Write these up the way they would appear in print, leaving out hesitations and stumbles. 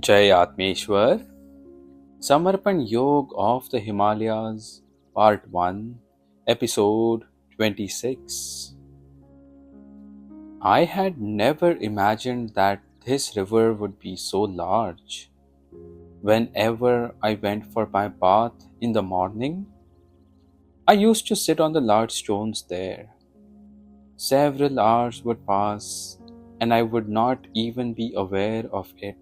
Jai Atmeshwar, Samarpan Yog of the Himalayas, Part 1, Episode 26. I had never imagined that this river would be so large. Whenever I went for my bath in the morning, I used to sit on the large stones there. Several hours would pass, and I would not even be aware of it.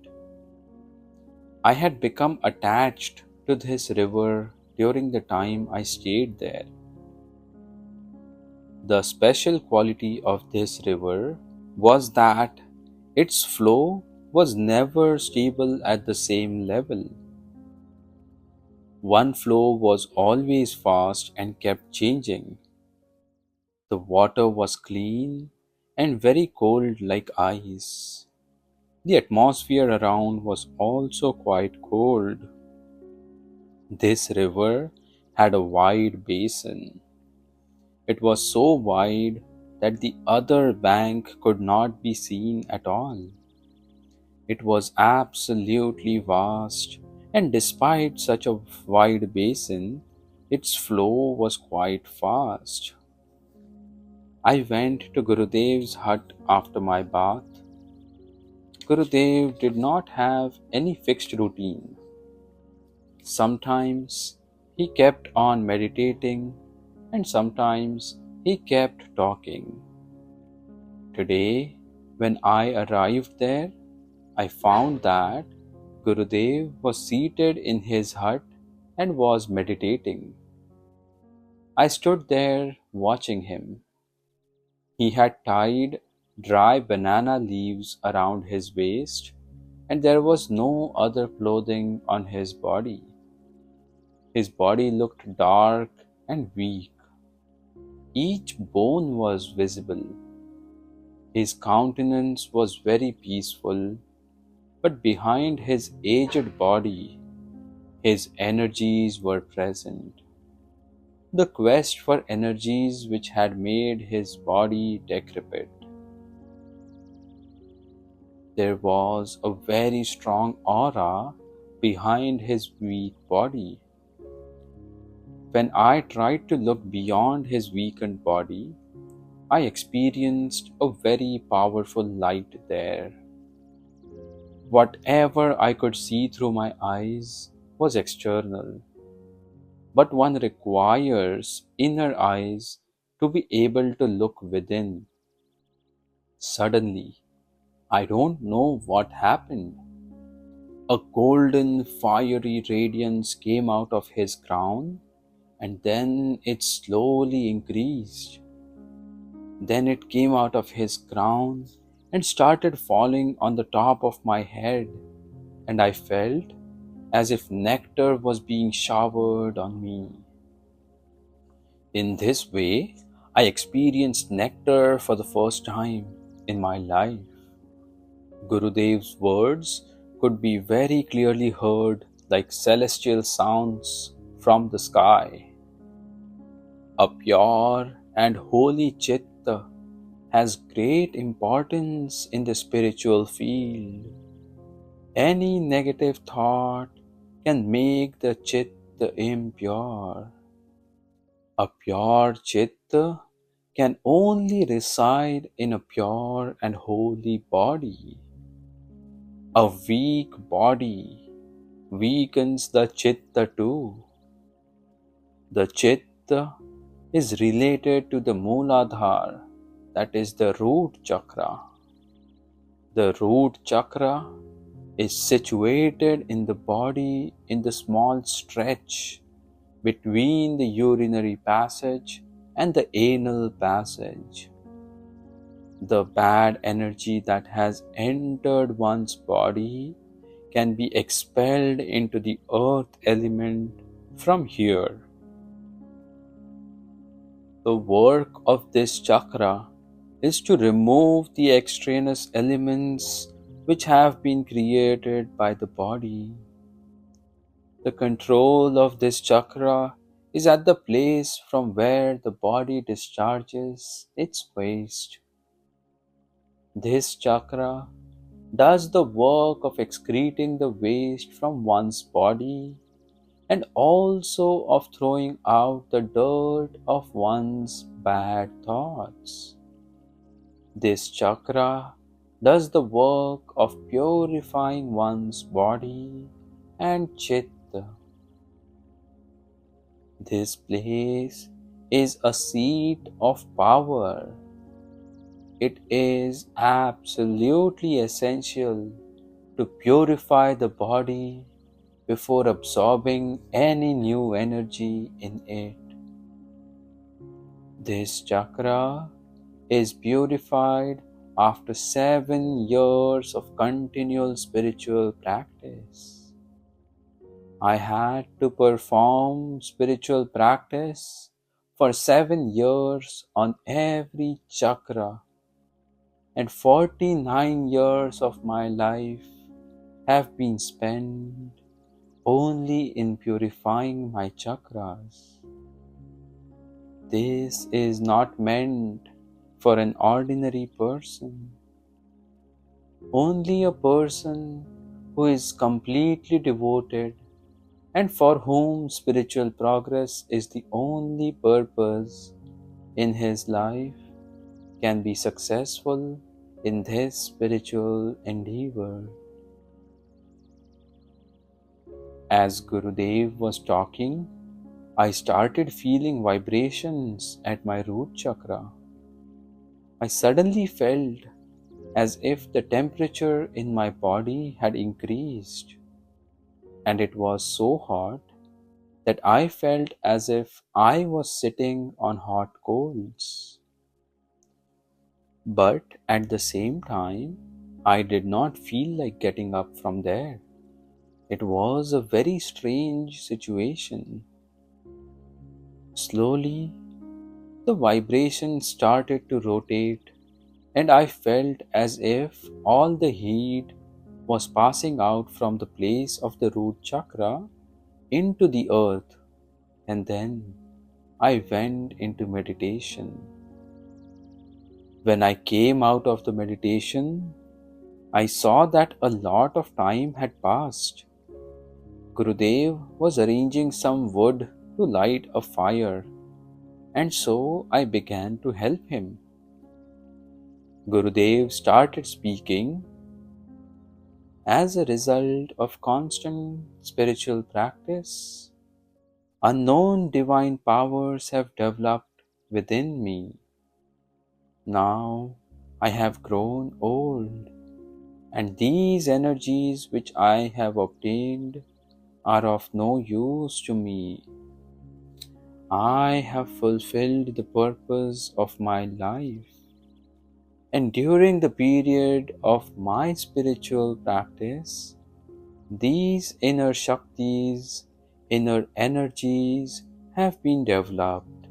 I had become attached to this river during the time I stayed there. The special quality of this river was that its flow was never stable at the same level. One flow was always fast and kept changing. The water was clean and very cold like ice. The atmosphere around was also quite cold. This river had a wide basin. It was so wide that the other bank could not be seen at all. It was absolutely vast, and despite such a wide basin, its flow was quite fast. I went to Gurudev's hut after my bath. Gurudev did not have any fixed routine. Sometimes he kept on meditating, and sometimes he kept talking. Today, when I arrived there, I found that Gurudev was seated in his hut and was meditating. I stood there watching him. He had tied dry banana leaves around his waist, and there was no other clothing on his body. His body looked dark and weak. Each bone was visible. His countenance was very peaceful, but behind his aged body, his energies were present. The quest for energies which had made his body decrepit. There was a very strong aura behind his weak body. When I tried to look beyond his weakened body, I experienced a very powerful light there. Whatever I could see through my eyes was external, but one requires inner eyes to be able to look within. Suddenly, I don't know what happened. A golden fiery radiance came out of his crown, and then it slowly increased. Then it came out of his crown and started falling on the top of my head, and I felt as if nectar was being showered on me. In this way, I experienced nectar for the first time in my life. Gurudev's words could be very clearly heard like celestial sounds from the sky. A pure and holy chitta has great importance in the spiritual field. Any negative thought can make the chitta impure. A pure chitta can only reside in a pure and holy body. A weak body weakens the chitta too. The chitta is related to the Mooladhara, that is the root chakra. The root chakra is situated in the body in the small stretch between the urinary passage and the anal passage. The bad energy that has entered one's body can be expelled into the earth element from here. The work of this chakra is to remove the extraneous elements which have been created by the body. The control of this chakra is at the place from where the body discharges its waste. This chakra does the work of excreting the waste from one's body and also of throwing out the dirt of one's bad thoughts. This chakra does the work of purifying one's body and chitta. This place is a seat of power. It is absolutely essential to purify the body before absorbing any new energy in it. This chakra is purified after 7 years of continual spiritual practice. I had to perform spiritual practice for 7 years on every chakra, and 49 years of my life have been spent only in purifying my chakras. This is not meant for an ordinary person. Only a person who is completely devoted and for whom spiritual progress is the only purpose in his life can be successful in this spiritual endeavor. As Gurudev was talking, I started feeling vibrations at my root chakra. I suddenly felt as if the temperature in my body had increased, and it was so hot that I felt as if I was sitting on hot coals. But at the same time, I did not feel like getting up from there. It was a very strange situation. Slowly, the vibration started to rotate, and I felt as if all the heat was passing out from the place of the root chakra into the earth, and then I went into meditation. When I came out of the meditation, I saw that a lot of time had passed. Gurudev was arranging some wood to light a fire, and so I began to help him. Gurudev started speaking. As a result of constant spiritual practice, unknown divine powers have developed within me. Now I have grown old, and these energies which I have obtained are of no use to me. I have fulfilled the purpose of my life, and during the period of my spiritual practice, these inner Shaktis, inner energies have been developed.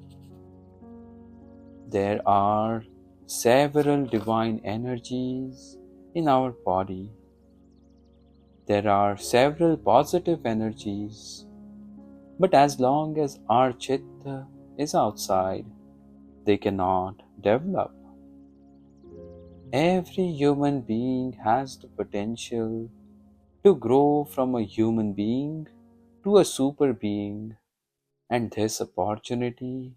There are several divine energies in our body. There are several positive energies, but as long as our chitta is outside, they cannot develop. Every human being has the potential to grow from a human being to a super being, and this opportunity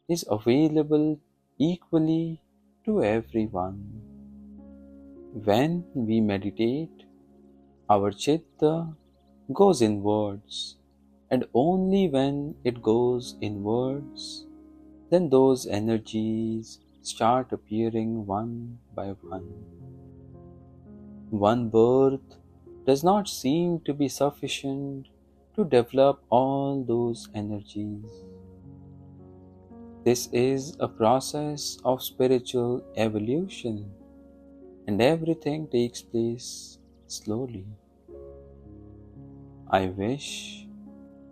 is available equally to everyone. When we meditate, our chitta goes inwards, and only when it goes inwards, then those energies start appearing one by one. One birth does not seem to be sufficient to develop all those energies. This is a process of spiritual evolution, and everything takes place slowly. I wish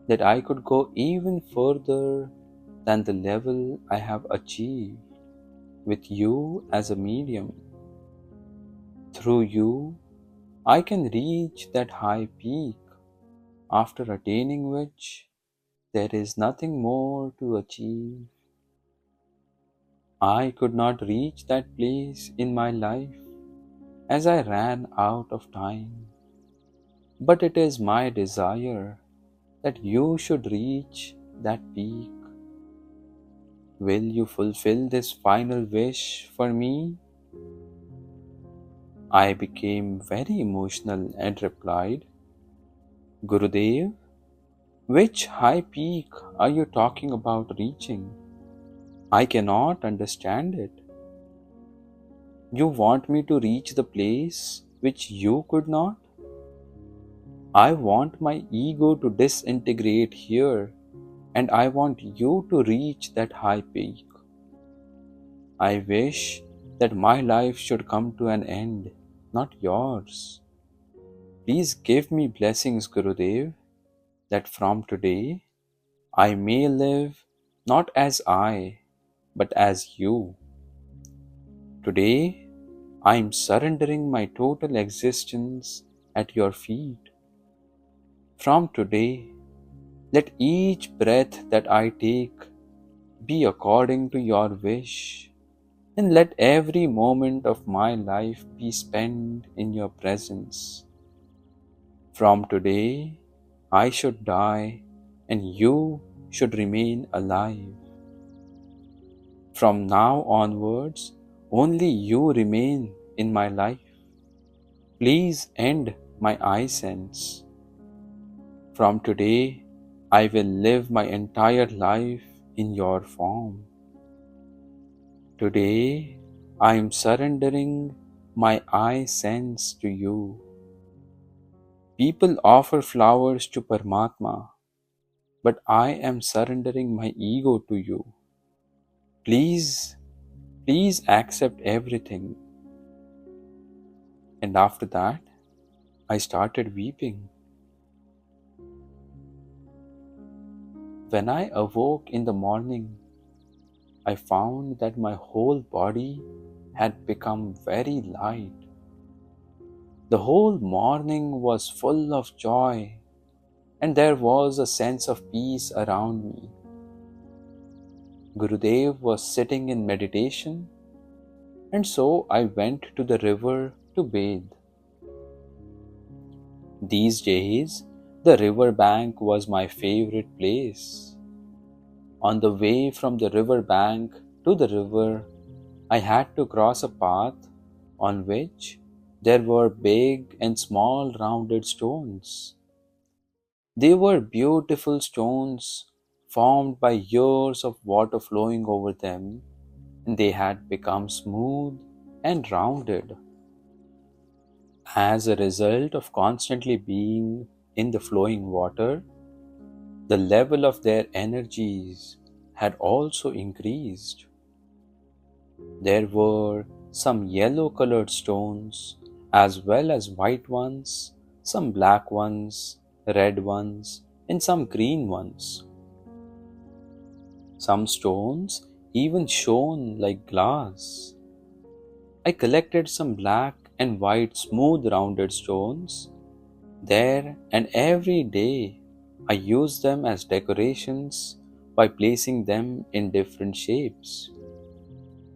that I could go even further than the level I have achieved with you as a medium. Through you, I can reach that high peak, after attaining which there is nothing more to achieve. I could not reach that place in my life, as I ran out of time. But it is my desire that you should reach that peak. Will you fulfill this final wish for me? I became very emotional and replied, Gurudev, which high peak are you talking about reaching? I cannot understand it. You want me to reach the place which you could not? I want my ego to disintegrate here, and I want you to reach that high peak. I wish that my life should come to an end, not yours. Please give me blessings, Gurudev, that from today I may live not as I, but as you. Today I am surrendering my total existence at your feet. From today, let each breath that I take be according to your wish, and let every moment of my life be spent in your presence. From today, I should die and you should remain alive. From now onwards, only you remain in my life. Please end my eye sense. From today, I will live my entire life in your form. Today, I am surrendering my eye sense to you. People offer flowers to Paramatma, but I am surrendering my ego to you. Please, please accept everything. And after that, I started weeping. When I awoke in the morning, I found that my whole body had become very light. The whole morning was full of joy, and there was a sense of peace around me. Gurudev was sitting in meditation, and so I went to the river to bathe. These days, the river bank was my favorite place. On the way from the river bank to the river, I had to cross a path on which there were big and small rounded stones. They were beautiful stones formed by years of water flowing over them, and they had become smooth and rounded. As a result of constantly being in the flowing water, the level of their energies had also increased. There were some yellow colored stones, as well as white ones, some black ones, red ones, and some green ones. Some stones even shone like glass. I collected some black and white smooth rounded stones there, and every day I used them as decorations by placing them in different shapes.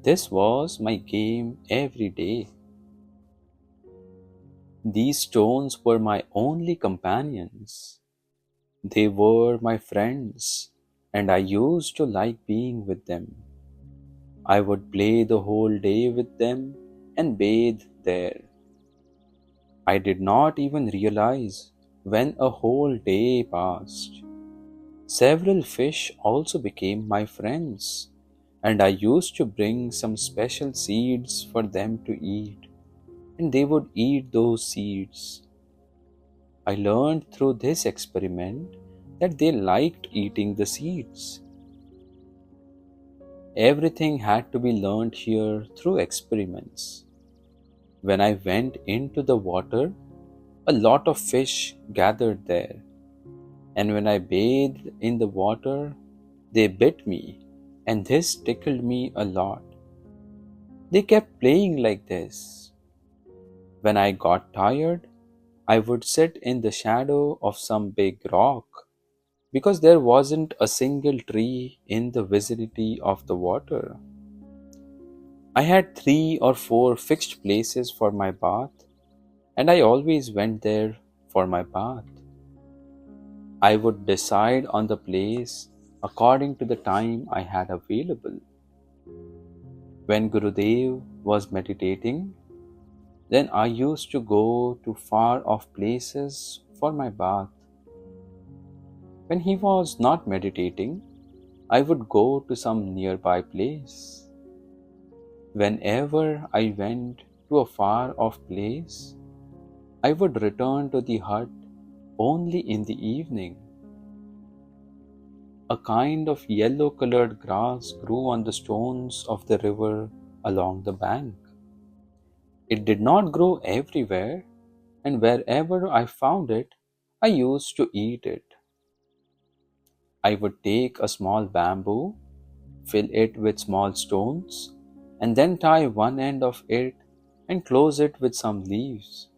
This was my game every day. These stones were my only companions. They were my friends, and I used to like being with them. I would play the whole day with them and bathe there. I did not even realize when a whole day passed. Several fish also became my friends, and I used to bring some special seeds for them to eat, and they would eat those seeds. I learned through this experiment that they liked eating the seeds. Everything had to be learned here through experiments. When I went into the water, a lot of fish gathered there, and when I bathed in the water, they bit me, and this tickled me a lot. They kept playing like this. When I got tired, I would sit in the shadow of some big rock because there wasn't a single tree in the vicinity of the water. I had 3 or 4 fixed places for my bath, and I always went there for my bath. I would decide on the place according to the time I had available. When Gurudev was meditating, then I used to go to far off places for my bath. When he was not meditating, I would go to some nearby place. Whenever I went to a far off place, I would return to the hut only in the evening. A kind of yellow colored grass grew on the stones of the river along the bank. It did not grow everywhere, and wherever I found it, I used to eat it. I would take a small bamboo, fill it with small stones, and then tie one end of it and close it with some leaves.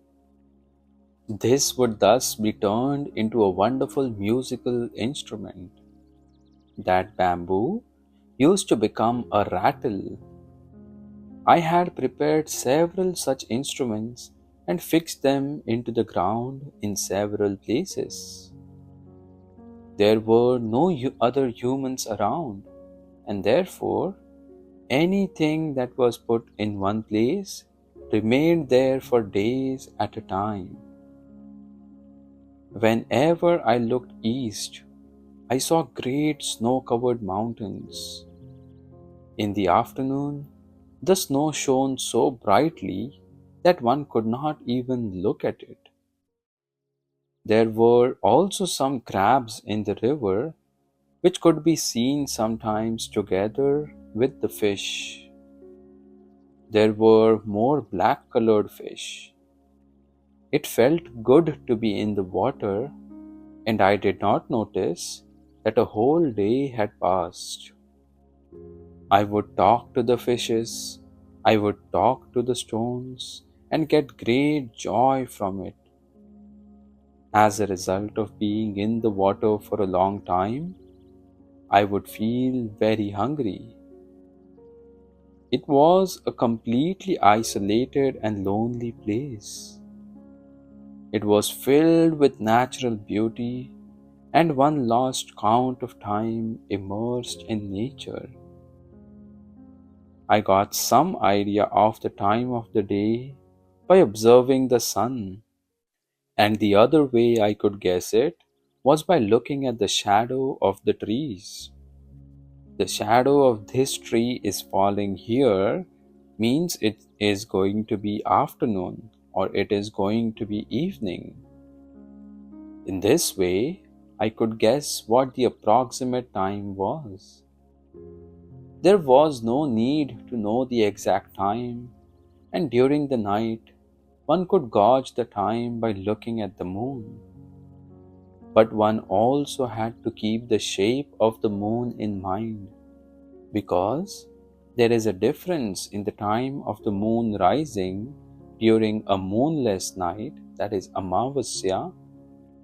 This would thus be turned into a wonderful musical instrument. That bamboo used to become a rattle. I had prepared several such instruments and fixed them into the ground in several places. There were no other humans around, and therefore anything that was put in one place remained there for days at a time. Whenever I looked east, I saw great snow covered mountains. In the afternoon, the snow shone so brightly that one could not even look at it. There were also some crabs in the river which could be seen sometimes together with the fish. There were more black colored fish. It felt good to be in the water, and I did not notice that a whole day had passed. I would talk to the fishes, I would talk to the stones, and get great joy from it. As a result of being in the water for a long time, I would feel very hungry. It was a completely isolated and lonely place. It was filled with natural beauty, and one lost count of time immersed in nature. I got some idea of the time of the day by observing the sun, and the other way I could guess it was by looking at the shadow of the trees. The shadow of this tree is falling here means it is going to be afternoon or it is going to be evening. In this way, I could guess what the approximate time was. There was no need to know the exact time, and during the night, one could gauge the time by looking at the moon. But one also had to keep the shape of the moon in mind, because there is a difference in the time of the moon rising during a moonless night, that is Amavasya,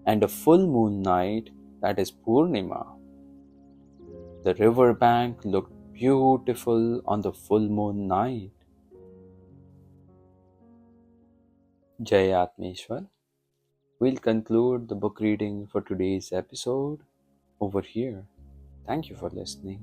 and a full moon night, that is Purnima. The river bank looked beautiful on the full moon night. Jai Atmeshwar. We'll conclude the book reading for today's episode over here. Thank you for listening.